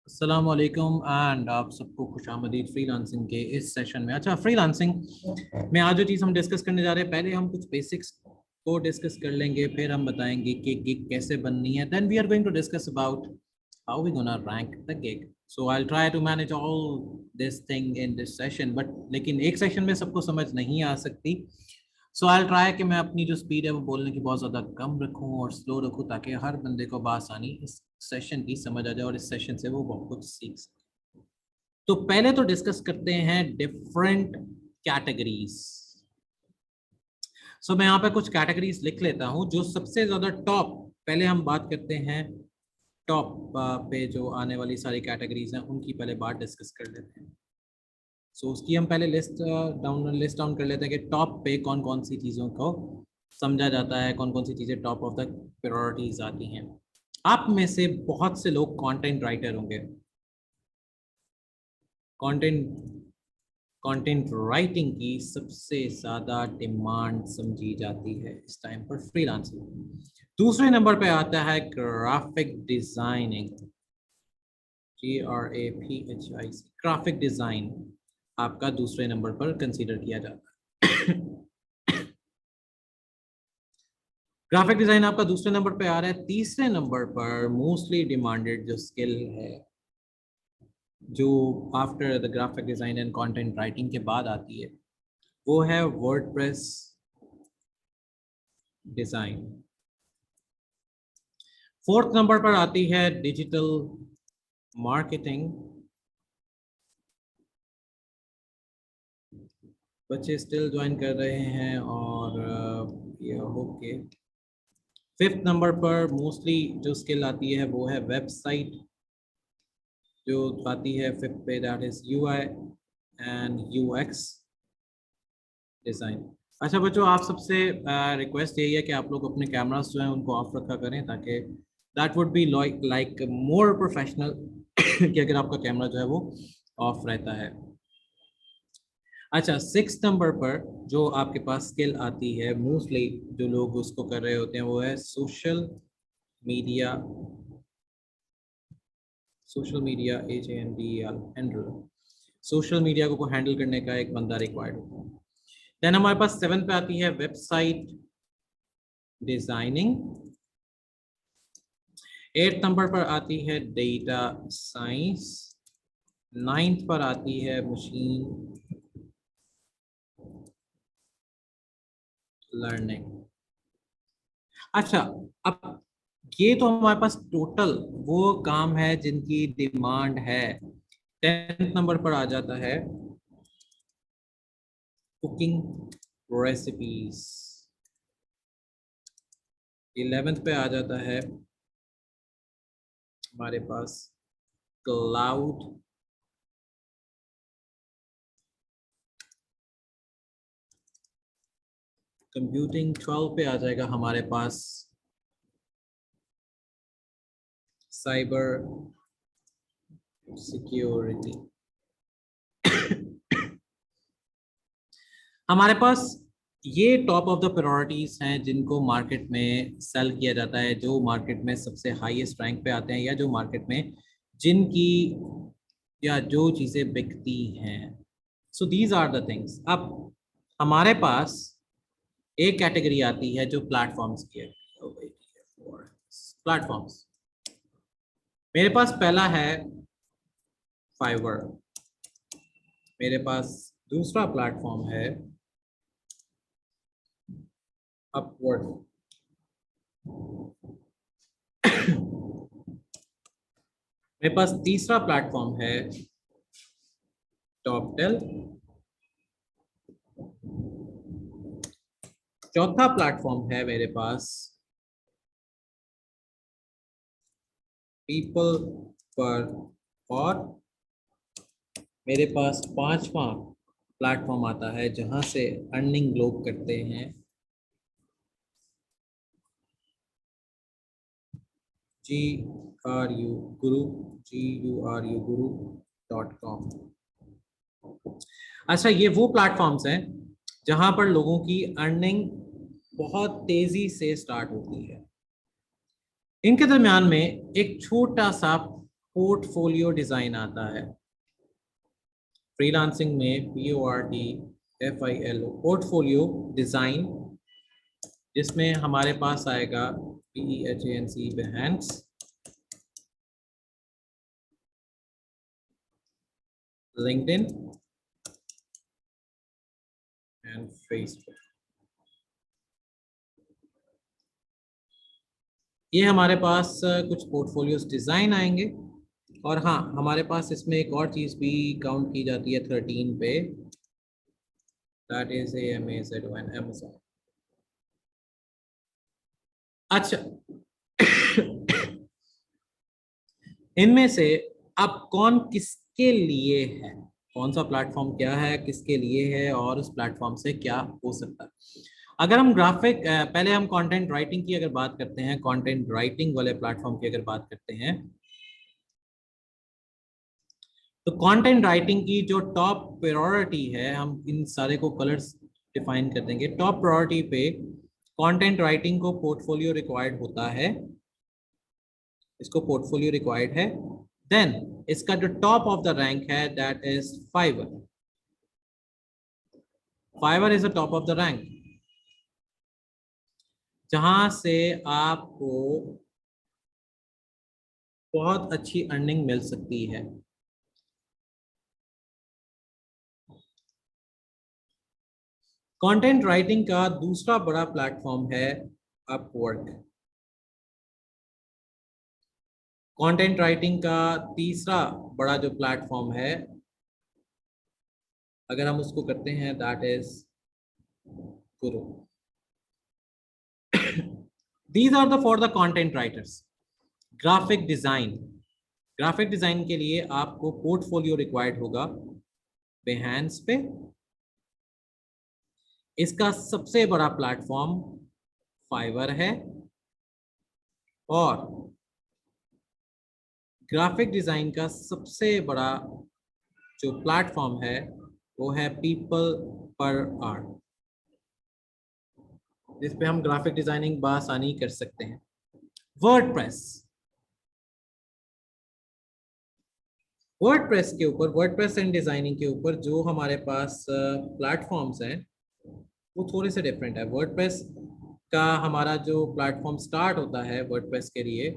अस्सलाम वालेकुम एंड आप सबको खुशामदीद फ्रीलांसिंग के इस सेशन में। अच्छा, फ्रीलांसिंग में आज जो चीज़ हम डिस्कस करने जा रहे हैं, पहले हम कुछ बेसिक्स को डिस्कस कर लेंगे, फिर हम बताएंगे कि गिग कैसे बननी है। Then we are going to discuss about how we gonna rank the gig. So I will try to manage all this thing in this session, but लेकिन एक सेशन में सबको समझ नहीं आ सकती। सो आई विल ट्राई कि मैं अपनी जो स्पीड है वो बोलने की बहुत ज़्यादा कम रखूँ और स्लो रखूँ, ताकि हर बंदे को बआसानी इस सेशन की समझ आ जाए और इस सेशन से वो बहुत कुछ सीख सके। तो पहले तो डिस्कस करते हैं डिफरेंट कैटेगरीज। सो मैं यहाँ पे कुछ कैटेगरीज लिख लेता हूँ जो सबसे ज्यादा टॉप। पहले हम बात करते हैं टॉप पे जो आने वाली सारी कैटेगरीज हैं उनकी पहले बात डिस्कस कर लेते हैं। सो उसकी हम पहले लिस्ट डाउन कर लेते हैं कि टॉप पे कौन कौन सी चीज़ों को समझा जाता है, कौन कौन सी चीज़ें टॉप ऑफ द प्रायोरिटीज आती हैं। आप में से बहुत से लोग कंटेंट राइटर होंगे। कंटेंट कंटेंट राइटिंग की सबसे ज़्यादा डिमांड समझी जाती है इस टाइम पर फ्रीलांसिंग। दूसरे नंबर पे आता है graphic designing, GRAPHIC, graphic design आपका दूसरे नंबर पर कंसीडर किया जाता है। ग्राफिक डिजाइन आपका दूसरे नंबर पे आ रहा है। तीसरे नंबर पर मोस्टली डिमांडेड जो स्किल है, जो after the graphic design and content writing के बाद आती है, वो है वर्डप्रेस डिजाइन। फोर्थ नंबर पर आती है डिजिटल मार्केटिंग। बच्चे स्टिल ज्वाइन कर रहे हैं और ये ओके। फिफ्थ नंबर पर मोस्टली जो स्किल आती है वो है वेबसाइट जो आती है फिफ्थ पे, that is UI and UX design. अच्छा बच्चों, आप सबसे रिक्वेस्ट यही है कि आप लोग अपने कैमरास जो हैं उनको ऑफ रखा करें, ताकि that would be like more professional कि अगर आपका कैमरा जो है वो ऑफ रहता है। अच्छा, सिक्स नंबर पर जो आपके पास स्किल आती है, मोस्टली जो लोग उसको कर रहे होते हैं, वो है media social media handle. Social media को हैंडल करने का एक बंदा रिक्वायर्ड होता है। देन हमारे पास सेवन पे आती है वेबसाइट डिजाइनिंग। एट नंबर पर आती है डेटा साइंस। नाइन्थ पर आती है मशीन लर्निंग। अच्छा, अब ये तो हमारे पास टोटल वो काम है जिनकी डिमांड है। टेंथ नंबर पर आ जाता है कुकिंग रेसिपीज। इलेवेंथ पे आ जाता है हमारे पास क्लाउड कंप्यूटिंग। 12 पे आ जाएगा हमारे पास साइबर सिक्योरिटी। हमारे पास ये टॉप ऑफ द प्रायोरिटीज हैं जिनको मार्केट में सेल किया जाता है, जो मार्केट में सबसे हाईएस्ट रैंक पे आते हैं, या जो मार्केट में जिनकी या जो चीज़ें बिकती हैं। So these are the things. अब हमारे पास एक कैटेगरी आती है जो प्लेटफॉर्म्स की है। प्लेटफॉर्म्स, मेरे पास पहला है फाइवर। मेरे पास दूसरा प्लेटफॉर्म है अपवर्ड। मेरे पास तीसरा प्लेटफॉर्म है टॉपटेल। चौथा प्लेटफॉर्म है मेरे पास पीपल पर। और मेरे पास पांचवा प्लेटफॉर्म आता है जहां से अर्निंग लोग करते हैं, GRU गुरु, GURU.com। अच्छा, ये वो प्लेटफॉर्म्स हैं जहां पर लोगों की अर्निंग बहुत तेजी से स्टार्ट होती है। इनके दरमियान में एक छोटा सा पोर्टफोलियो डिजाइन आता है फ्रीलांसिंग में, PORTFILO, पोर्टफोलियो डिजाइन, जिसमें हमारे पास आएगा BEHANC, behance, LinkedIn and Facebook। ये हमारे पास कुछ पोर्टफोलियोज डिजाइन आएंगे। और हाँ, हमारे पास इसमें एक और चीज भी काउंट की जाती है 13 पे, दैट इज AMAZON, Amazon। अच्छा, इनमें से अब कौन किसके लिए है, कौन सा प्लेटफॉर्म क्या है, किसके लिए है, और उस प्लेटफॉर्म से क्या हो सकता है। अगर हम पहले हम कंटेंट राइटिंग की अगर बात करते हैं, कंटेंट राइटिंग वाले प्लेटफॉर्म की अगर बात करते हैं, तो कंटेंट राइटिंग की जो टॉप प्रायोरिटी है, हम इन सारे को कलर्स डिफाइन कर देंगे। टॉप प्रायोरिटी पे कंटेंट राइटिंग को पोर्टफोलियो रिक्वायर्ड होता है, इसको पोर्टफोलियो रिक्वायर्ड है। देन इसका जो टॉप ऑफ द रैंक है that is Fiverr. Fiverr is the top of the rank, जहां से आपको बहुत अच्छी अर्निंग मिल सकती है। कंटेंट राइटिंग का दूसरा बड़ा प्लेटफॉर्म है अपवर्क। कंटेंट राइटिंग का तीसरा बड़ा जो प्लेटफॉर्म है, अगर हम उसको करते हैं, that is Guru. These are the for the content writers। Graphic design, graphic design के लिए आपको पोर्टफोलियो रिक्वायर्ड होगा behance पे। इसका सबसे बड़ा प्लेटफॉर्म फाइवर है, और ग्राफिक डिजाइन का सबसे बड़ा जो प्लेटफॉर्म है वो है पीपल पर आवर, जिस पे हम ग्राफिक डिजाइनिंग बआसानी कर सकते हैं। वर्डप्रेस, वर्डप्रेस के ऊपर, वर्डप्रेस एंड डिजाइनिंग के ऊपर जो हमारे पास प्लेटफॉर्म्स हैं वो थोड़े से डिफरेंट है। वर्डप्रेस का हमारा जो प्लेटफॉर्म स्टार्ट होता है वर्डप्रेस के लिए,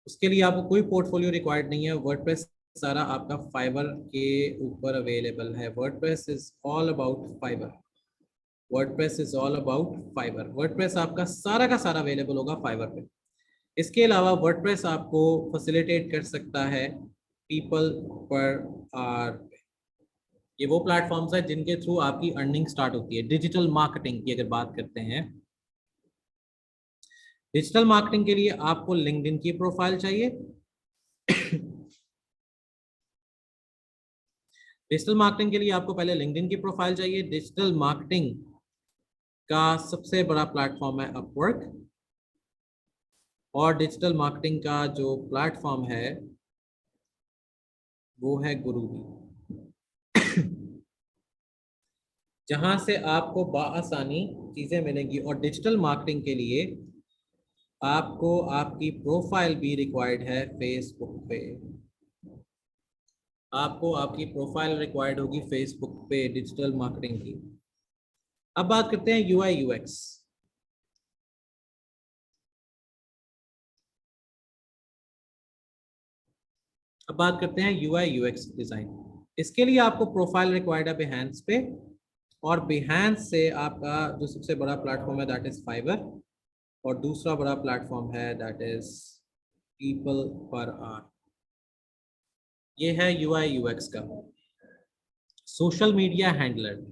उसके लिए आपको कोई पोर्टफोलियो रिक्वायर्ड नहीं है। वर्डप्रेस सारा आपका फाइवर के ऊपर अवेलेबल है। WordPress is all about Fiverr, WordPress is all about Fiverr. WordPress आपका सारा का सारा अवेलेबल होगा फाइवर पे। इसके अलावा वर्डप्रेस आपको फैसिलिटेट कर सकता है पीपल पर आवर। ये वो प्लेटफॉर्म्स है जिनके थ्रू आपकी अर्निंग स्टार्ट होती है। डिजिटल मार्केटिंग की अगर बात करते हैं, डिजिटल मार्केटिंग के लिए आपको लिंक्डइन की प्रोफाइल चाहिए। डिजिटल मार्केटिंग के लिए आपको पहले लिंक्डइन की प्रोफाइल चाहिए। डिजिटल मार्केटिंग का सबसे बड़ा प्लेटफॉर्म है अपवर्क, और डिजिटल मार्केटिंग का जो प्लेटफॉर्म है वो है गुरुजी, जहां से आपको बआसानी चीजें मिलेंगी। और डिजिटल मार्केटिंग के लिए आपको आपकी प्रोफाइल भी रिक्वायर्ड है फेसबुक पे। आपको आपकी प्रोफाइल रिक्वायर्ड होगी फेसबुक पे डिजिटल मार्केटिंग की। अब बात करते हैं UI UX। अब बात करते हैं UI UX डिजाइन। इसके लिए आपको प्रोफाइल रिक्वायर्ड है behance पे, और behance से आपका जो सबसे बड़ा प्लेटफॉर्म है दैट इज फाइवर, और दूसरा बड़ा प्लेटफॉर्म है that is people per our. ये है UI UX का। Social media handler,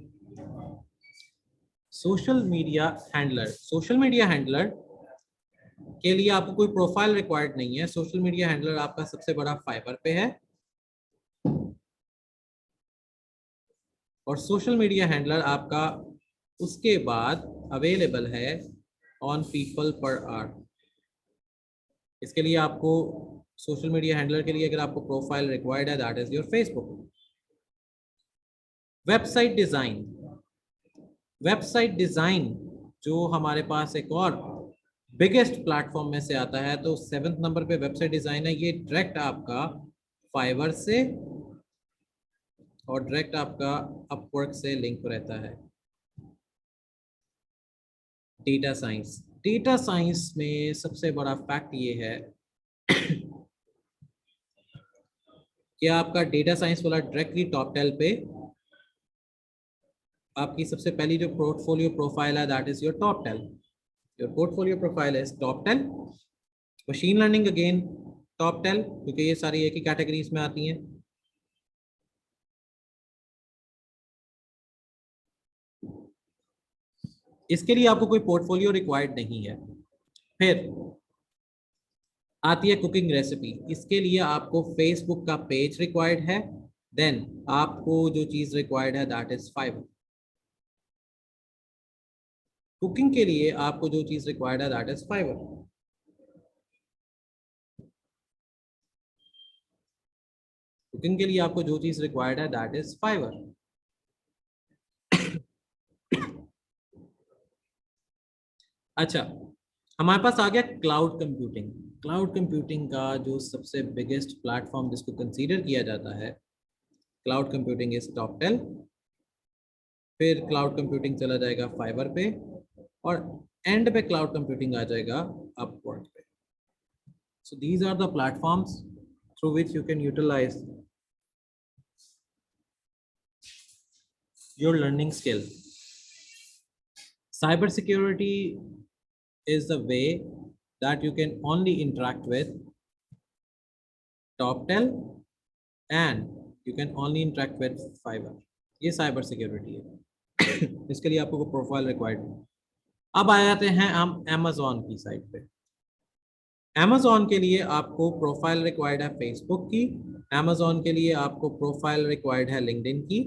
social media handler, social media handler के लिए आपको कोई प्रोफाइल रिक्वायर्ड नहीं है। सोशल मीडिया हैंडलर आपका सबसे बड़ा फाइवर पे है, और सोशल मीडिया हैंडलर आपका उसके बाद अवेलेबल है ऑन पीपल पर आवर। इसके लिए आपको सोशल मीडिया हैंडलर के लिए अगर आपको प्रोफाइल रिक्वायर्ड है that is your Facebook. Website design, website design जो हमारे पास एक और बिगेस्ट प्लेटफॉर्म में से आता है। तो 7th नंबर पे वेबसाइट डिजाइन है, ये डायरेक्ट आपका फाइवर से और डायरेक्ट आपका अपवर्क से लिंक रहता है। डेटा साइंस, डेटा साइंस में सबसे बड़ा फैक्ट ये है कि आपका डेटा साइंस वाला डायरेक्टली टॉप 10 पे आपकी सबसे पहली जो पोर्टफोलियो प्रोफाइल है that is your top 10। Your portfolio profile is top 10। Machine learning again top 10, क्योंकि ये सारी एक ही कैटेगरीज में आती हैं। इसके लिए आपको कोई पोर्टफोलियो रिक्वायर्ड नहीं है। फिर आती है कुकिंग रेसिपी, इसके लिए आपको फेसबुक का पेज रिक्वायर्ड है। देन आपको जो चीज रिक्वायर्ड है दैट इज फाइवर। कुकिंग के लिए आपको जो चीज रिक्वायर्ड है दैट इज फाइवर। कुकिंग के लिए आपको जो चीज रिक्वायर्ड है दैट इज फाइवर। अच्छा, हमारे पास आ गया क्लाउड कंप्यूटिंग। क्लाउड कंप्यूटिंग का जो सबसे बिगेस्ट प्लेटफॉर्म जिसको कंसीडर किया जाता है, क्लाउड कंप्यूटिंग इज टॉप 10। फिर क्लाउड कंप्यूटिंग चला जाएगा फाइवर पे, और एंड पे क्लाउड कंप्यूटिंग आ जाएगा अपवर्क पे। So these are the platforms through which you can utilise your learning skill. Cyber security is the way that you can only interact with top 10 and you can only interact with fiverr। ये cyber security है। इसके लिए आपको profile required है। अब आ जाते हैं हम Amazon की साइट पे। Amazon के लिए आपको प्रोफाइल रिक्वायर्ड है फेसबुक की। Amazon के लिए आपको प्रोफाइल रिक्वायर्ड है लिंक्डइन की।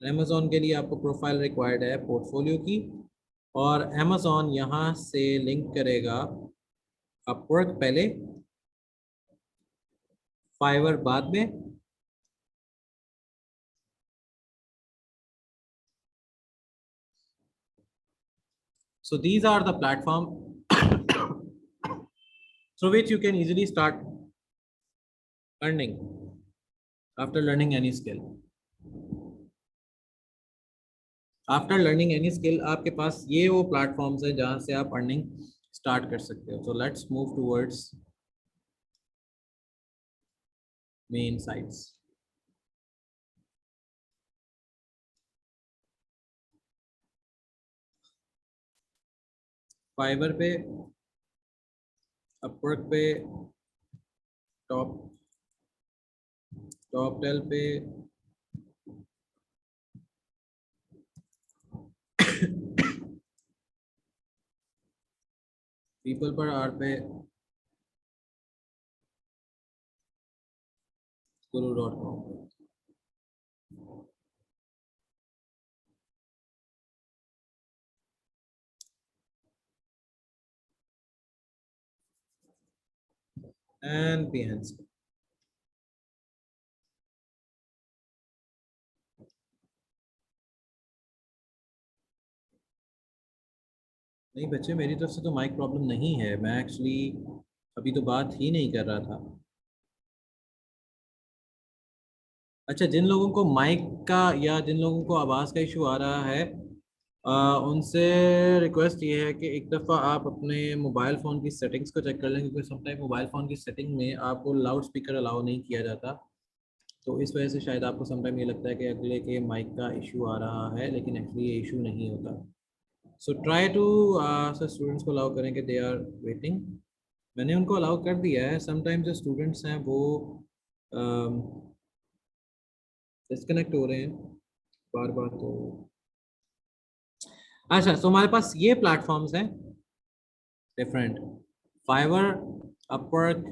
Amazon के लिए आपको प्रोफाइल रिक्वायर्ड है पोर्टफोलियो की। और Amazon यहाँ से लिंक करेगा अपवर्क पहले, फाइवर बाद में। So these are the platform through which you can easily start earning after learning any skill। After learning any skill आपके पास ये वो प्लेटफॉर्म्स है जहाँ से आप अर्निंग स्टार्ट कर सकते हो। So let's move towards main sites. Fiverr पे, अपवर्क पे, टॉप टॉप 10 पे, पीपल पर आर पे, guru.com पे। And Behance। नहीं बच्चे, मेरी तरफ से तो माइक प्रॉब्लम नहीं है, मैं एक्चुअली अभी तो बात ही नहीं कर रहा था। अच्छा, जिन लोगों को माइक का या जिन लोगों को आवाज़ का इशू आ रहा है, उनसे रिक्वेस्ट ये है कि एक दफ़ा आप अपने मोबाइल फ़ोन की सेटिंग्स को चेक कर लें, क्योंकि समटाइम मोबाइल फ़ोन की सेटिंग में आपको लाउड स्पीकर अलाउ नहीं किया जाता। तो इस वजह से शायद आपको समटाइम ये लगता है कि अगले के माइक का इशू आ रहा है, लेकिन एक्चुअली ये इशू नहीं होता। So try to sir students को अलाउ करें कि दे आर वेटिंग। मैंने उनको अलाउ कर दिया है। समटाइम जो स्टूडेंट्स हैं वो डिस्कनेक्ट हो रहे हैं बार बार। तो अच्छा, तो हमारे पास ये प्लेटफॉर्म्स हैं डिफरेंट: फाइवर, अपवर्क,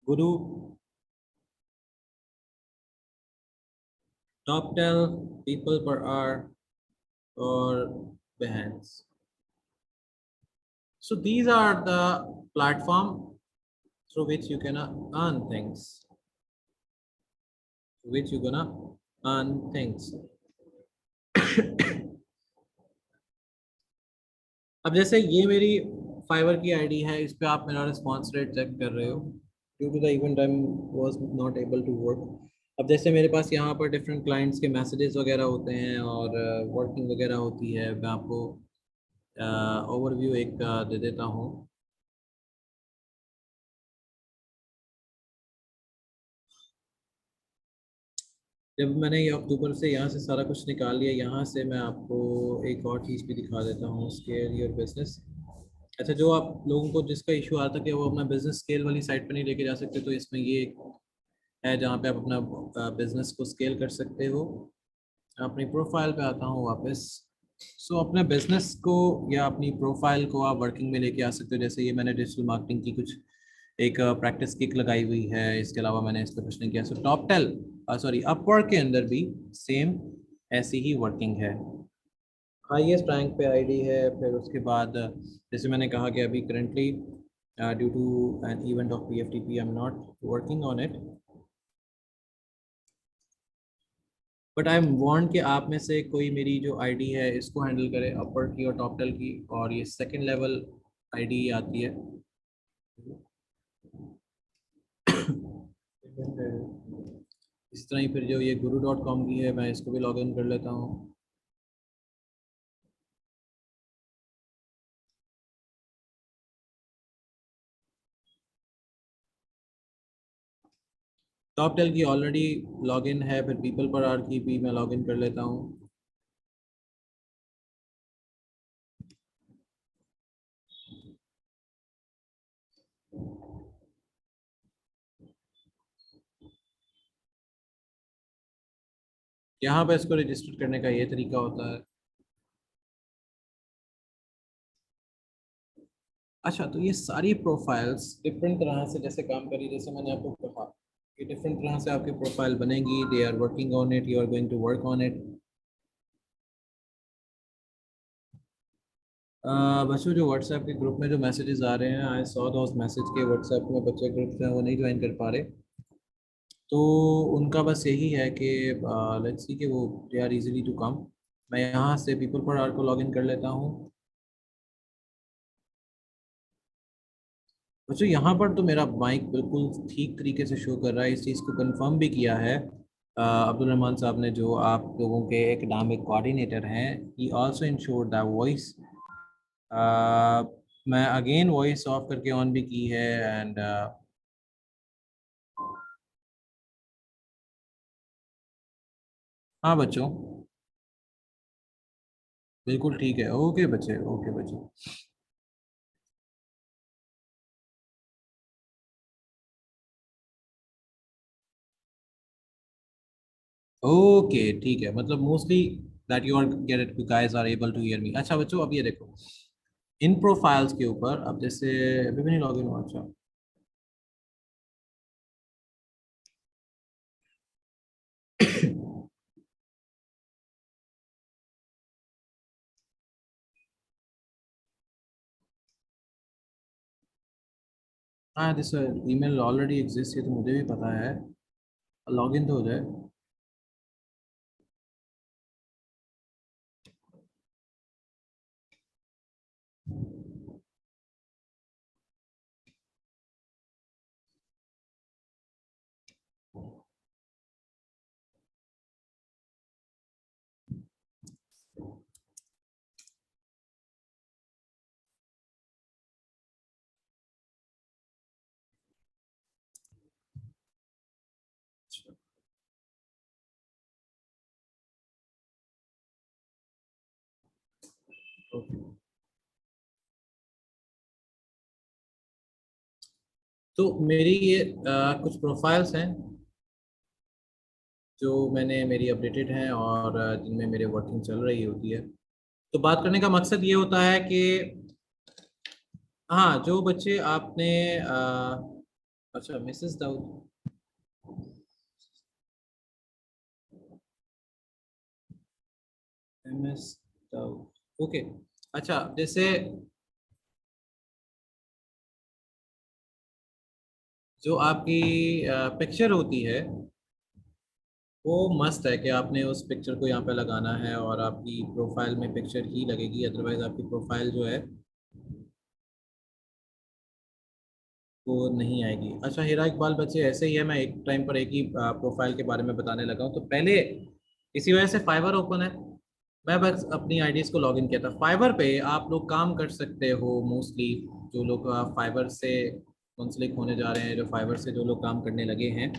गुरु, टॉप 10, पीपल पर आर और Behance। So these are the platform through which you can earn things, which you gonna earn things। अब जैसे ये मेरी फाइवर की आईडी है, इस पे आप मेरा रिस्पॉन्स रेट चेक कर रहे हो। Due to the event I was not able to work. अब जैसे मेरे पास यहाँ पर डिफरेंट क्लाइंट्स के मैसेजेस वगैरह होते हैं और वर्किंग वगैरह होती है। मैं आपको ओवरव्यू एक दे देता हूँ। जब मैंने ये अक्टूबर से यहाँ से सारा कुछ निकाल लिया, यहाँ से मैं आपको एक और चीज़ भी दिखा देता हूँ, स्केल योर बिजनेस। अच्छा, जो आप लोगों को जिसका इशू आता कि वो अपना बिजनेस स्केल वाली साइट पर नहीं लेके जा सकते, तो इसमें ये है जहाँ पे आप अपना बिजनेस को स्केल कर सकते हो। अपनी प्रोफाइल पे आता हूँ वापस। सो अपने बिजनेस को या अपनी प्रोफाइल को आप वर्किंग में लेके आ सकते हो। जैसे ये मैंने डिजिटल मार्केटिंग की कुछ एक प्रैक्टिस किक लगाई हुई है, इसके अलावा मैंने इस पर कुछ नहीं किया। So top tell sorry Upwork के अंदर भी सेम ऐसी ही वर्किंग है। हाईएस्ट रैंक पे आईडी है। फिर उसके बाद जैसे मैंने कहा कि अभी currently due to an event of PFTP I am not working on it, but I am want कि आप में से कोई मेरी जो आईडी है इसको हैंडल करे, अपर की और टॉप टेल की, और ये सेकंड लेवल आईडी आती है। इस तरह ही फिर जो ये guru.com की है, मैं इसको भी लॉग इन कर लेता हूँ। टॉप टेल की ऑलरेडी लॉग इन है, फिर पीपल पर आर की भी मैं लॉग इन कर लेता हूँ। यहाँ पे इसको रजिस्टर करने का ये तरीका होता है। अच्छा, तो ये सारी प्रोफाइल्स डिफरेंट तरह से जैसे काम करी, जैसे मैंने आपको कहा कि डिफरेंट तरह से आपकी प्रोफाइल बनेगी। They are working on it, you are going to work on it. बच्चों, जो व्हाट्सएप के ग्रुप में जो मैसेजेस आ रहे हैं, आई सॉ दोस मैसेज के व्हाट्सएप में बच्चे ग्रुप हैं वो नहीं ज्वाइन कर पा रहे। तो उनका बस यही है कि लेट्स सी कि वो they are easily to come. मैं यहाँ से पीपल पर आर को लॉग इन कर लेता हूँ। बच्चों, यहाँ पर तो मेरा माइक बिल्कुल ठीक तरीके से शो कर रहा है। इस चीज़ को कंफर्म भी किया है अब्दुल रहमान साहब ने, जो आप लोगों के एकेडमिक कोऑर्डिनेटर हैं। ही आल्सो इंश्योर द वॉइस। मैं अगेन वॉइस ऑफ करके ऑन भी की है एंड हाँ बच्चों, बिल्कुल ठीक है। ओके बच्चे, ओके बच्चे। ओके ठीक है, मतलब mostly that you are get it, you guys are able to hear me. अच्छा बच्चों, अब ये देखो इन प्रोफाइल्स के ऊपर, अब जैसे अभी भी नहीं लॉग इन हुआ। अच्छा, हाँ दिस ईमेल ऑलरेडी एग्जिस्ट, ये तो मुझे भी पता है। लॉग इन तो हो जाए। ओके, तो मेरी ये कुछ प्रोफाइल्स हैं जो मैंने मेरी अपडेटेड हैं और जिनमें मेरे वर्किंग चल रही होती है। तो बात करने का मकसद ये होता है कि हाँ, जो बच्चे आपने अच्छा Mrs Dawood, MS Dawood, okay. अच्छा, जैसे जो आपकी पिक्चर होती है, वो मस्त है कि आपने उस पिक्चर को यहाँ पे लगाना है और आपकी प्रोफाइल में पिक्चर ही लगेगी, अदरवाइज आपकी प्रोफाइल जो है वो नहीं आएगी। अच्छा हीरा इकबाल बच्चे, ऐसे ही है, मैं एक टाइम पर एक ही प्रोफाइल के बारे में बताने लगा हूँ। तो पहले इसी वजह से फाइवर ओपन है, मैं बस अपनी आईडीज को लॉगिन किया था। फाइवर पे आप लोग काम कर सकते हो मोस्टली, जो लोग फाइवर से मुंसलिक होने जा रहे हैं, जो फाइवर से जो लोग काम करने लगे हैं,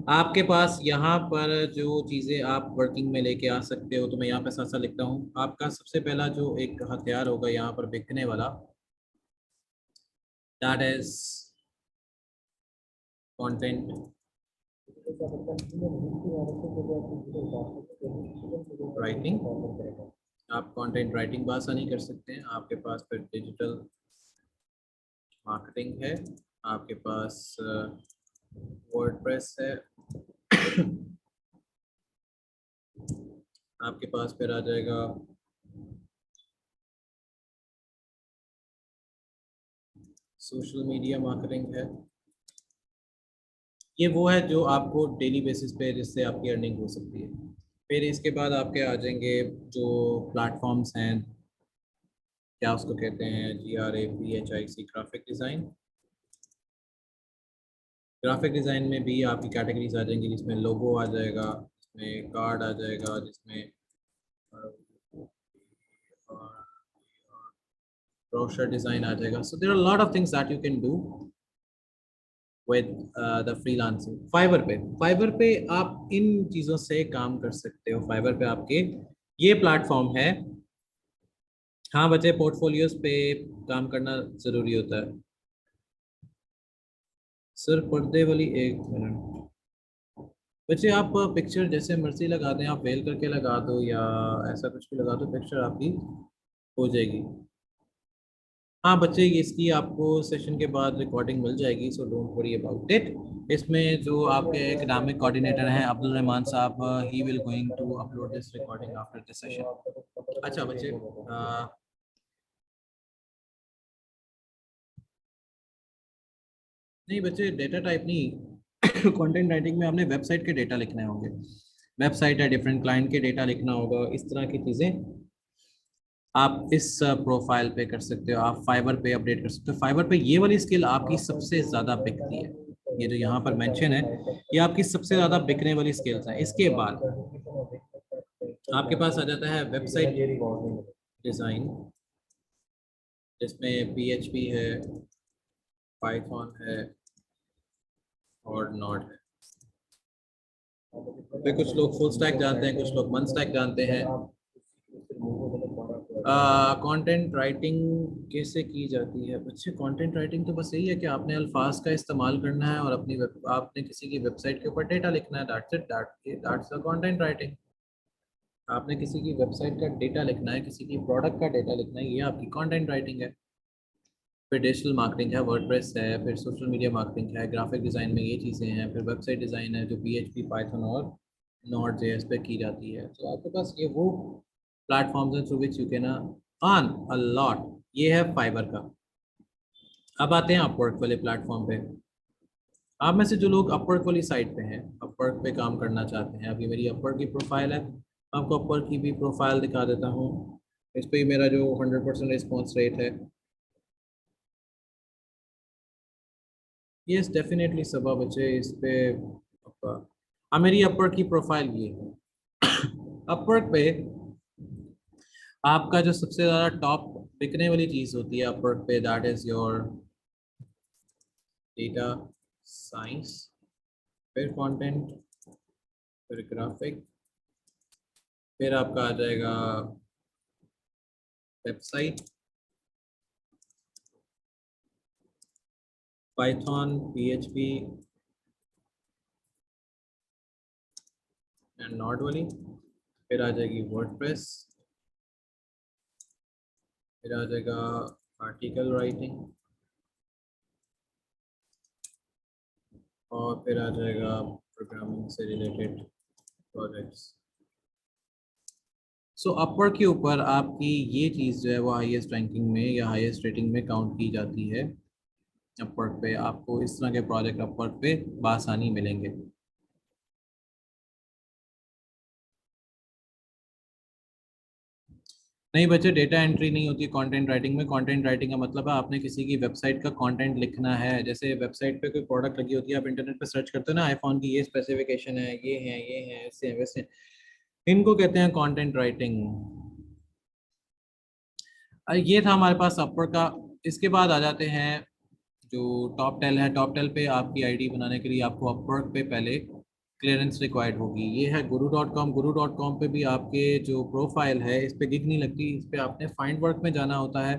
आपके पास यहाँ पर जो चीज़ें आप वर्किंग में लेके आ सकते हो, तो मैं यहाँ पे साथ साथ लिखता हूँ। आपका सबसे पहला जो एक हथियार होगा यहाँ पर बिकने वाला, दैट इज कंटेंट राइटिंग। आप कंटेंट राइटिंग बासानी कर सकते हैं। आपके पास फिर डिजिटल मार्केटिंग है, आपके पास वर्डप्रेस है, आपके पास फिर आ जाएगा सोशल मीडिया मार्केटिंग है। ये वो है जो आपको डेली बेसिस पे जिससे आपकी अर्निंग हो सकती है। फिर इसके बाद आपके आ जाएंगे जो प्लेटफॉर्म्स हैं, क्या उसको कहते हैं, GRAPHIC, graphic design. Graphic design में भी आपकी कैटेगरीज आ जाएंगी, जिसमें लोगो आ जाएगा, जिसमें कार्ड आ जाएगा, जिसमें ब्रोशर डिज़ाइन आ जाएगा। So there are lot of things that you can do with the freelancing. Fiverr पे आप इन चीज़ों से काम कर सकते हो। फाइवर पे आपके ये प्लेटफॉर्म है। हाँ बच्चे, पोर्टफोलियोज पे काम करना ज़रूरी होता है। सर पर्दे वाली, एक मिनट बच्चे, आप पिक्चर जैसे मर्जी लगा दें, आप वेल करके लगा दो या ऐसा कुछ भी लगा दो, पिक्चर आपकी हो जाएगी। हाँ बच्चे, ये इसकी आपको सेशन के बाद रिकॉर्डिंग मिल जाएगी, so don't worry about it. इसमें जो आपके एकेडमिक कोऑर्डिनेटर हैं अब्दुल रहमान साहब, he will going to upload this recording after this session. अच्छा बच्चे, नहीं बच्चे, डेटा टाइप नहीं। कंटेंट राइटिंग में आपने वेबसाइट के डेटा लिखने होंगे, वेबसाइट या डिफरेंट क्लाइंट के डेटा लिखना होगा, इस तरह की चीज़ें आप इस प्रोफाइल पे कर सकते हो। आप फाइवर पे अपडेट कर सकते हो। फाइवर पे ये वाली स्किल आपकी सबसे ज़्यादा बिकती है। ये जो यहाँ पर मेंशन है, ये आपकी सबसे ज़्यादा बिकने वाली स्किल्स है। इसके बाद आपके पास आ जाता है वेबसाइट डिज़ाइन, जिसमें PHP है, पाइथन है और नॉट है। पे कुछ लोग फुल स्टैक जानते हैं, कुछ लोग वन स्टैक जानते हैं। कंटेंट राइटिंग कैसे की जाती है बच्चे? कंटेंट राइटिंग तो बस यही है कि आपने अल्फाज का इस्तेमाल करना है और आपने किसी की वेबसाइट के ऊपर डेटा लिखना है। That's it, that's the content writing. आपने किसी की वेबसाइट का डेटा लिखना है, किसी की प्रोडक्ट का डेटा लिखना है, ये आपकी कंटेंट राइटिंग है। फिर डिजिटल मार्केटिंग है, वर्डप्रेस है, फिर सोशल मीडिया मार्केटिंग है, ग्राफिक डिज़ाइन में ये चीज़ें हैं, फिर वेबसाइट डिज़ाइन है जो PHP, पाइथन और नॉट जेएस पे की जाती है। तो आपके पास ये वो प्लेटफॉर्म्स हैं through which you can earn a lot. ये है फाइबर का। अब आते हैं अपवर्क वाले प्लेटफॉर्म पे। आप में से जो लोग अपवर्क वाली साइट पे हैं, अपवर्क पे काम करना चाहते हैं, अभी मेरी अपवर्क की प्रोफाइल है, आपको अपवर्क की भी प्रोफाइल दिखा देता हूँ। इस पे मेरा जो 100% रिस्पॉन्स रेट है, यस डेफिनेटली सबा बच्चे, इस पे हाँ मेरी अपवर्क की प्रोफाइल ये है। अपवर्क पे आपका जो सबसे ज़्यादा टॉप बिकने वाली चीज़ होती है अपवर्क पे, that is your data science, फिर कंटेंट, फिर ग्राफिक, फिर आपका आ जाएगा website, Python, PHP and not वाली, फिर आ जाएगी वर्डप्रेस, फिर आ जाएगा आर्टिकल राइटिंग, और फिर आ जाएगा प्रोग्रामिंग से रिलेटेड प्रोजेक्ट्स। सो अपवर्क के ऊपर आपकी ये चीज़ जो है वो हाईएस्ट रैंकिंग में या हाईएस्ट रेटिंग में काउंट की जाती है। अपवर्क पे आपको इस तरह के प्रोजेक्ट अपवर्क पे बासानी मिलेंगे। नहीं बच्चे, डेटा एंट्री नहीं होती कंटेंट राइटिंग में। कंटेंट राइटिंग का मतलब है आपने किसी की वेबसाइट का कंटेंट लिखना है। जैसे वेबसाइट पे कोई प्रोडक्ट लगी होती है, आप इंटरनेट पे सर्च करते हो ना, आईफोन की ये स्पेसिफिकेशन है, ये है, ऐसे हैं, वैसे हैं। इनको कहते हैं कंटेंट राइटिंग। ये था हमारे पास अपवर्क का। इसके बाद आ जाते हैं जो टॉप टेल है। टॉप टेल पे आपकी आईडी बनाने के लिए आपको अपवर्क पे पहले क्लियरेंस रिक्वायर्ड होगी। ये है गुरु डॉट कॉम। गुरु डॉट कॉम पे भी आपके जो प्रोफाइल है इस पे गिग नहीं लगती, इस पे आपने फाइंड वर्क में जाना होता है।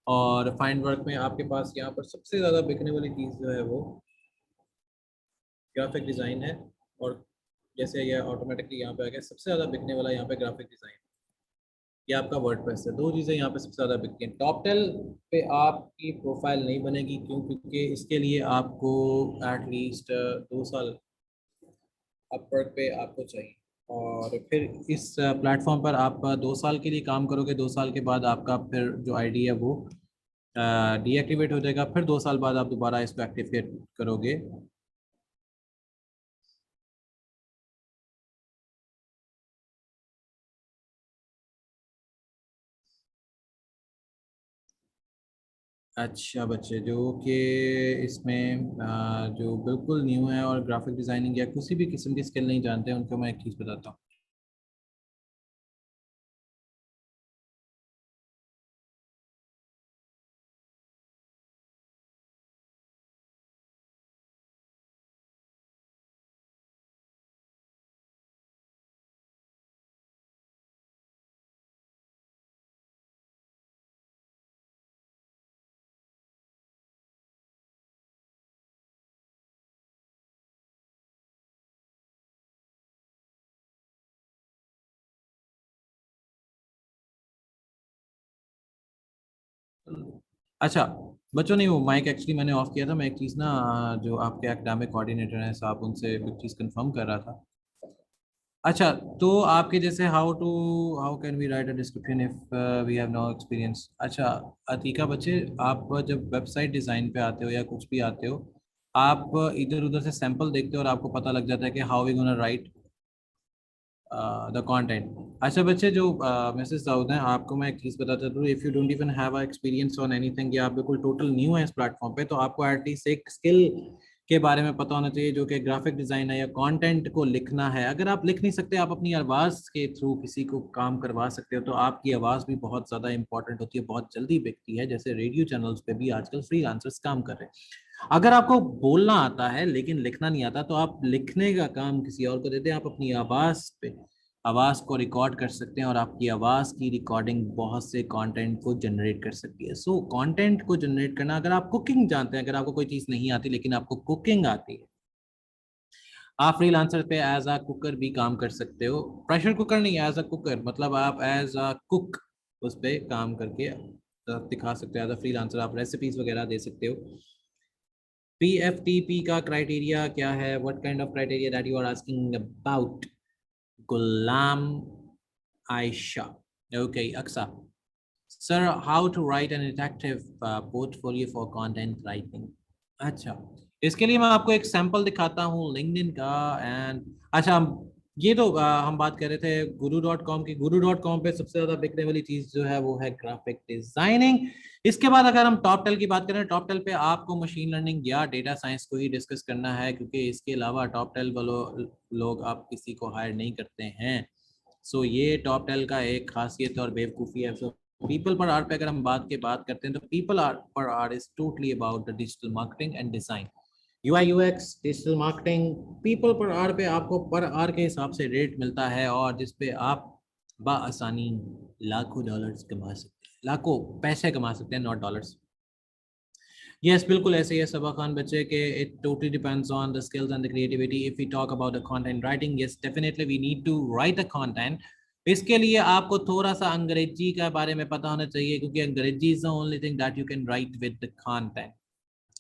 और फाइंड वर्क में आपके पास यहाँ पर सबसे ज़्यादा बिकने वाली चीज़ जो है वो ग्राफिक डिज़ाइन है। और जैसे ये ऑटोमेटिकली यहाँ पे आ गया, सबसे ज़्यादा बिकने वाला यहाँ पे ग्राफिक डिज़ाइन, ये आपका वर्डप्रेस है। दो चीज़ें यहाँ पे सबसे ज़्यादा बिकती हैं। टॉप टेल पे आपकी प्रोफाइल नहीं बनेगी, क्यों? क्योंकि इसके लिए आपको एटलीस्ट 2 साल अपवर्क पे आपको चाहिए। और फिर इस प्लेटफॉर्म पर आप 2 साल के लिए काम करोगे। 2 साल के बाद आपका फिर जो आईडी है वो डीएक्टिवेट हो जाएगा। फिर 2 साल बाद आप दोबारा इसको एक्टिवेट करोगे। अच्छा बच्चे, जो कि इसमें जो बिल्कुल न्यू है और ग्राफिक डिज़ाइनिंग या किसी भी किस्म की स्किल नहीं जानते हैं, उनको मैं एक चीज़ बताता हूँ। अच्छा बच्चों, नहीं वो माइक एक्चुअली मैंने ऑफ किया था। मैं एक चीज़ ना जो आपके एकेडमिक कोऑर्डिनेटर हैं साहब, उनसे कुछ चीज़ कंफर्म कर रहा था। अच्छा, तो आपके जैसे how can we write a description if we have no experience. अच्छा अतीका बच्चे, आप जब वेबसाइट डिज़ाइन पे आते हो या कुछ भी आते हो, आप इधर उधर से सैंपल देखते हो और आपको पता लग जाता है कि how we gonna write the content. अच्छा बच्चे, जो मिसेस दाऊद हैं, आपको मैं एक चीज़ बताता दूँ, if you don't even have a experience on anything, या आप बिल्कुल टोटल न्यू है इस प्लेटफॉर्म पे, तो आपको एटलीस्ट एक स्किल के बारे में पता होना चाहिए, जो कि ग्राफिक डिज़ाइन है या कंटेंट को लिखना है। अगर आप लिख नहीं सकते, आप अपनी आवाज़ के थ्रू किसी को काम करवा सकते हो, तो आपकी आवाज़ भी बहुत ज़्यादा इंपॉर्टेंट होती है, बहुत जल्दी बिकती है। जैसे रेडियो चैनल्स पे भी आजकल फ्रीलांसर्स काम कर रहे हैं। अगर आपको बोलना आता है लेकिन लिखना नहीं आता, तो आप लिखने का काम किसी और को देते हैं। आप अपनी आवाज़ पे आवाज़ को रिकॉर्ड कर सकते हैं, और आपकी आवाज़ की रिकॉर्डिंग बहुत से कंटेंट को जनरेट कर सकती है। सो कंटेंट को जनरेट करना, अगर आप कुकिंग जानते हैं, अगर आपको कोई चीज़ नहीं आती लेकिन आपको कुकिंग आती है, आप फ्रीलांसर पे एज अ कुकर भी काम कर सकते हो। प्रेशर कुकर नहीं, एज अ कुकर, मतलब आप एज अ कुक उस पर काम करके दिखा सकते हो। एज अ फ्रीलांसर आप रेसिपीज वगैरह दे सकते हो। PFTP का क्राइटेरिया क्या है? What kind of criteria that you are asking about? Ghulam Ayesha, okay Aqsa, sir how to write an attractive portfolio for content writing. अच्छा, इसके लिए मैं आपको एक सैंपल दिखाता हूँ लिंक्डइन का। एंड अच्छा, ये तो हम बात कर रहे थे गुरु डॉट कॉम की। गुरु डॉट कॉम पे सबसे ज्यादा बिकने वाली चीज जो है वो है ग्राफिक डिजाइनिंग। इसके बाद अगर हम टॉप टेल की बात करें, टॉप टेल पे आपको मशीन लर्निंग या डेटा साइंस को ही डिस्कस करना है, क्योंकि इसके अलावा टॉप टेल वालों लोग आप किसी को हायर नहीं करते हैं। सो ये टॉप टेल का एक खासियत और बेवकूफ़ी है। सो पीपल पर आर पे अगर हम बात करते हैं, तो people are per hour is totally about the digital marketing and design, UI UX, digital marketing. People पर आर पे आपको पर आर के हिसाब से रेट मिलता है, और जिसपे आप बाआसानी लाखों डॉलर्स कमा सकते हैं, लाखों पैसे कमा सकते हैं, नॉट डॉलर्स। यस, बिल्कुल ऐसे ही है सबा खान बच्चे के। It totally depends on the skills and the creativity. If we talk about the content writing, yes definitely we need to write a content. इसके लिए आपको थोड़ा सा अंग्रेजी का बारे में पता होना चाहिए, क्योंकि अंग्रेजी is the only thing that you can write with the content.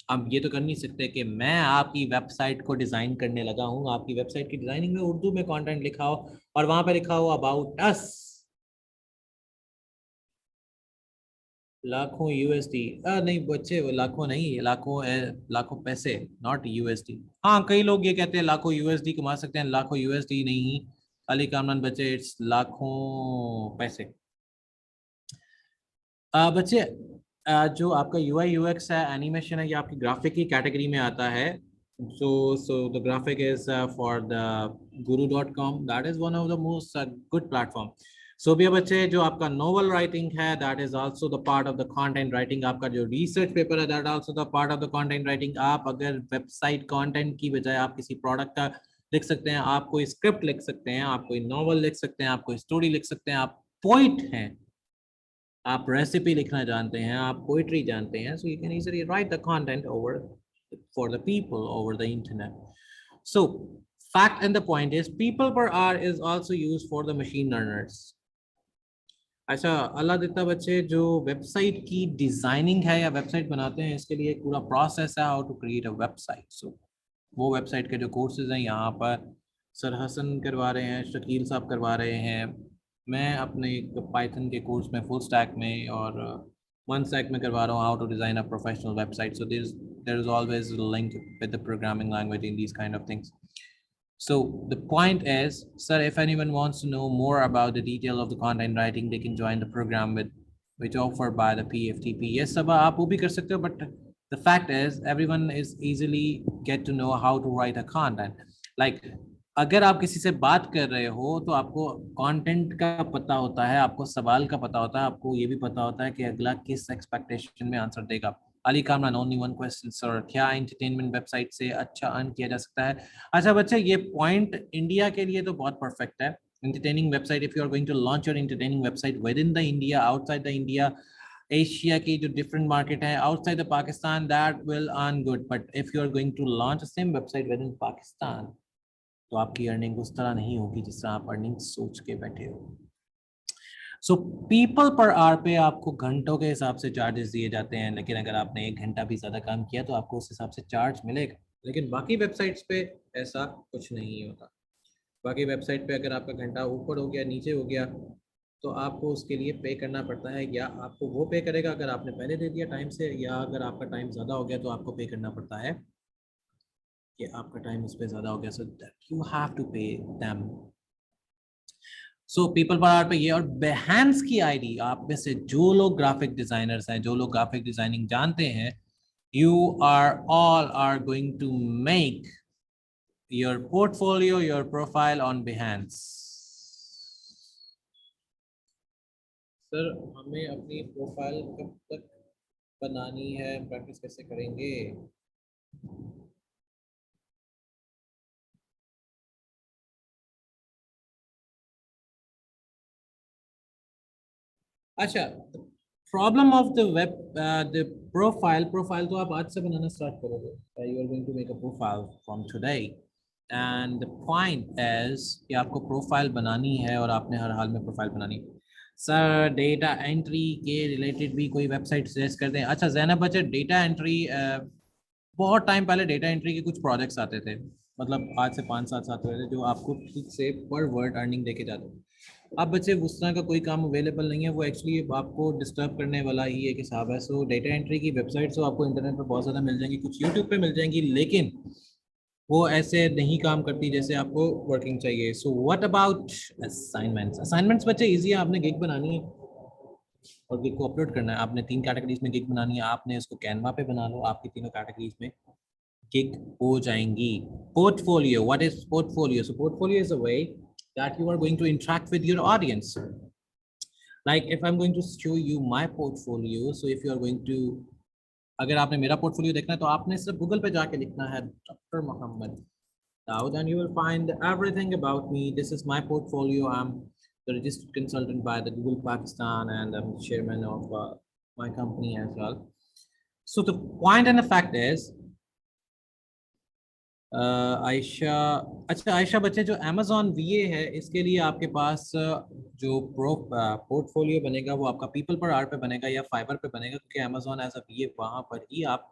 अब ये तो कर नहीं सकते कि मैं आपकी वेबसाइट को डिजाइन करने लगा हूँ, आपकी वेबसाइट की डिजाइनिंग में उर्दू में कंटेंट लिखा हो और वहां पे लिखा हो अबाउट अस, लाखों USD। नहीं बच्चे, वो लाखों नहीं, लाखों लाखों पैसे, नॉट USD। हाँ, कई लोग ये कहते हैं लाखों USD कमा सकते हैं, लाखों USD नहीं, अली कामरान बच्चे, इट्स लाखों पैसे। बच्चे जो आपका UI UX है, एनिमेशन है, ये आपकी ग्राफिक की कैटेगरी में आता है. So the graphic is for the guru.com. That is one of the most good platform. So भी बच्चे जो आपका novel writing है, that is also the part of the content writing. आपका जो research paper है, that also the part of the content writing. आप अगर website content की बजाय आप किसी product का लिख सकते हैं, आप कोई script लिख सकते हैं, आप कोई novel लिख सकते हैं, आप कोई story लिख सकते हैं, आप poet हैं, आप रेसिपी लिखना जानते हैं, आप पोइट्री जानते हैं, so you can easily write the content over for the people over the internet. So fact and the point is people per hour is also used for the machine learners. अच्छा, अल्लाह देता बच्चे जो website की designing है या website बनाते हैं, इसके लिए एक पूरा प्रोसेस है how to create a website. So वो वेबसाइट के जो कोर्सेज हैं यहाँ पर सर हसन करवा रहे हैं, शकील साहब करवा रहे हैं, मैं अपने पाइथन के कोर्स में फुल स्टैक में और वन स्टैक में करवा रहा हूँ how to design a professional website. So there is always link with the programming language in these kind of things. So the point is, sir, if anyone wants to know more about the detail of the content writing, they can join the program with which offered by the PFTP. Yes, Sabah, आप वो भी कर सकते हो, but the fact is, everyone is easily get to know how to write a content. Like अगर आप किसी से बात कर रहे हो तो आपको कंटेंट का पता होता है, आपको सवाल का पता होता है, आपको ये भी पता होता है कि अगला किस एक्सपेक्टेशन में आंसर देगा. Ali Kamran, only one question sir, क्या एंटरटेनमेंट वेबसाइट से अच्छा अर्न किया जा सकता है? अच्छा बच्चे, ये पॉइंट इंडिया के लिए तो बहुत परफेक्ट है. entertaining website, if you are going to launch your entertaining website within the India, outside the India, Asia की जो डिफरेंट मार्केट है outside the Pakistan, that will earn good. But if you are going to launch same website with in Pakistan, तो आपकी earning उस तरह नहीं होगी जिस तरह आप अर्निंग सोच के बैठे हो. सो पीपल पर आवर पे आपको घंटों के हिसाब से चार्जेस दिए जाते हैं, लेकिन अगर आपने 1 घंटा भी ज़्यादा काम किया तो आपको उस हिसाब से चार्ज मिलेगा. लेकिन बाकी वेबसाइट्स पे ऐसा कुछ नहीं होता. बाकी वेबसाइट पे अगर आपका घंटा ऊपर हो गया, नीचे हो गया, तो आपको उसके लिए पे करना पड़ता है, या आपको वो पे करेगा अगर आपने पहले दे दिया टाइम से, या अगर आपका टाइम ज़्यादा हो गया तो आपको पे करना पड़ता है कि आपका टाइम उस पर ज़्यादा हो गया. So that you have to pay them. So people per hour पे ये. और behance की आईडी, आप में से जो लोग ग्राफिक डिजाइनर्स हैं, जो लोग ग्राफिक डिजाइनिंग जानते हैं, you are all are going to make your portfolio, your profile on Behance. Sir हमें अपनी प्रोफाइल कब तक बनानी है, प्रैक्टिस कैसे करेंगे? अच्छा, problem of the web, the profile तो आप आज से बनाना स्टार्ट करोगे. You are going to make a profile from today, and the point is कि आपको प्रोफाइल बनानी है और आपने हर हाल में प्रोफाइल बनानी है. सर डेटा एंट्री के रिलेटेड भी कोई वेबसाइट सजेस्ट कर दें. अच्छा जैनब बच्चे, डेटा एंट्री बहुत टाइम पहले डेटा एंट्री के कुछ प्रोजेक्ट्स आते थे, मतलब आज से 5-7 साल पहले, जो आपको ठीक से पर वर्ड अर्निंग देके जाते थे. अब बच्चे उस तरह का कोई काम अवेलेबल नहीं है, वो एक्चुअली आपको डिस्टर्ब करने वाला ही एक हिसाब है. सो डेटा एंट्री की वेबसाइट तो आपको इंटरनेट पर बहुत ज़्यादा मिल जाएंगी, कुछ यूट्यूब पे मिल जाएंगी, लेकिन वो ऐसे नहीं काम करती जैसे आपको वर्किंग चाहिए. So what about assignments? Assignments बच्चे ईजी है. आपने गिग बनानी है और गिग को अपलोड करना है. आपने 3 कैटेगरीज में गिग बनानी है, आपने इसको कैनवा पे बना लो, आपकी तीनों कैटेगरीज में गिग हो जाएंगी. Portfolio, what is portfolio? So portfolio is a way that you are going to interact with your audience. Like if I'm going to show you my portfolio, so if you are going to, अगर आपने मेरा portfolio देखना है तो आपने सिर्फ Google पे जाके लिखना है doctor Mohammad Dawood, and you will find everything about me. This is my portfolio. I'm the registered consultant by the Google Pakistan, and I'm chairman of my company as well. So the point and the fact is, Ayesha, अच्छा आयशा बच्चे, जो Amazon वीए है इसके लिए आपके पास जो portfolio बनेगा वो आपका पीपल पर आर पे बनेगा या फाइबर पे बनेगा, क्योंकि अमेजोन एज अ वीए वहाँ पर ही आप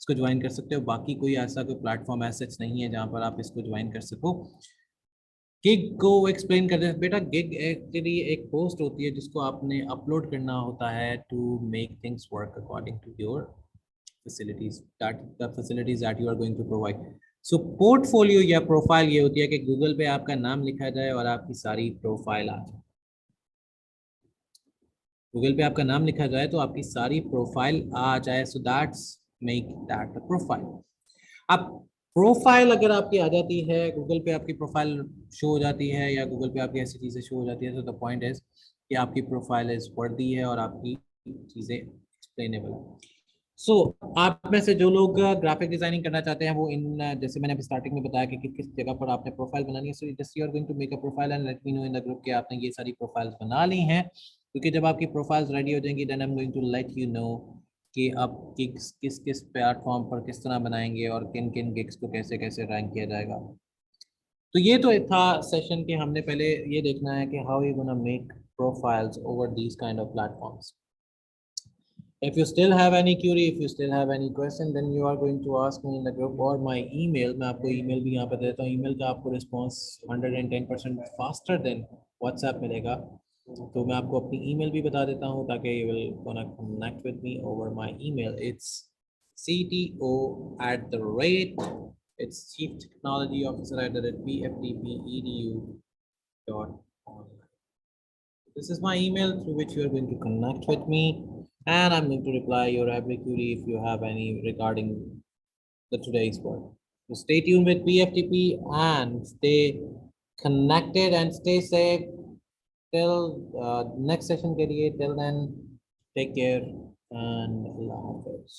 इसको ज्वाइन कर सकते हो. बाकी कोई ऐसा कोई प्लेटफॉर्म ऐसा नहीं है जहाँ पर आप इसको ज्वाइन कर सको. गिग को एक्सप्लेन कर दे बेटा. गिग एक्चुअली एक पोस्ट होती है जिसको आपने अपलोड करना होता है to make things work according to your facilities, that the facilities that you are going to provide. So portfolio या प्रोफाइल ये होती है कि गूगल पे आपका नाम लिखा जाए और आपकी सारी प्रोफाइल आ जाए. गूगल पे आपका नाम लिखा जाए तो आपकी सारी प्रोफाइल आ जाए, so that's make that a profile. अब प्रोफाइल अगर आपकी आ जाती है, गूगल पे आपकी प्रोफाइल शो हो जाती है या गूगल पे आपकी ऐसी चीज़ें शो हो जाती है, तो द पॉइंट इज कि आपकी प्रोफाइल इज वर्दी है और आपकी चीज़ें एक्सप्लेनेबल है। सो आप में से जो लोग ग्राफिक डिजाइनिंग करना चाहते हैं वो इन जैसे मैंने अभी स्टार्टिंग में बताया कि किस जगह पर आपने प्रोफाइल बनानी है, so just you are going to make a profile and let me know in the group कि आपने ये सारी प्रोफाइल्स बना ली हैं, क्योंकि जब आपकी प्रोफाइल्स रेडी हो जाएंगी then I am going to let you know कि आप किस किस किस प्लेटफॉर्म पर किस तरह बनाएंगे और किन किन गिग्स को कैसे कैसे रैंक किया जाएगा। तो ये तो था सेशन कि हमने पहले ये देखना है कि how you gonna make profiles over these kind of platforms. If you still have any query, if you still have any question, then you are going to ask me in the group or my email. मैं आपको email भी यहाँ पे देता हूँ, email का आपको response 110% faster than WhatsApp मिलेगा। तो मैं आपको अपनी email भी बता देता हूँ ताकि you will gonna connect with me over my email. It's CTO@, it's Chief Technology Officer @ bftpedu.online. This is my email through which you are going to connect with me, and I'm going to reply your every query if you have any regarding the today's work. So stay tuned with PFTP and stay connected and stay safe till next session. Till then, take care and Allah Hafiz.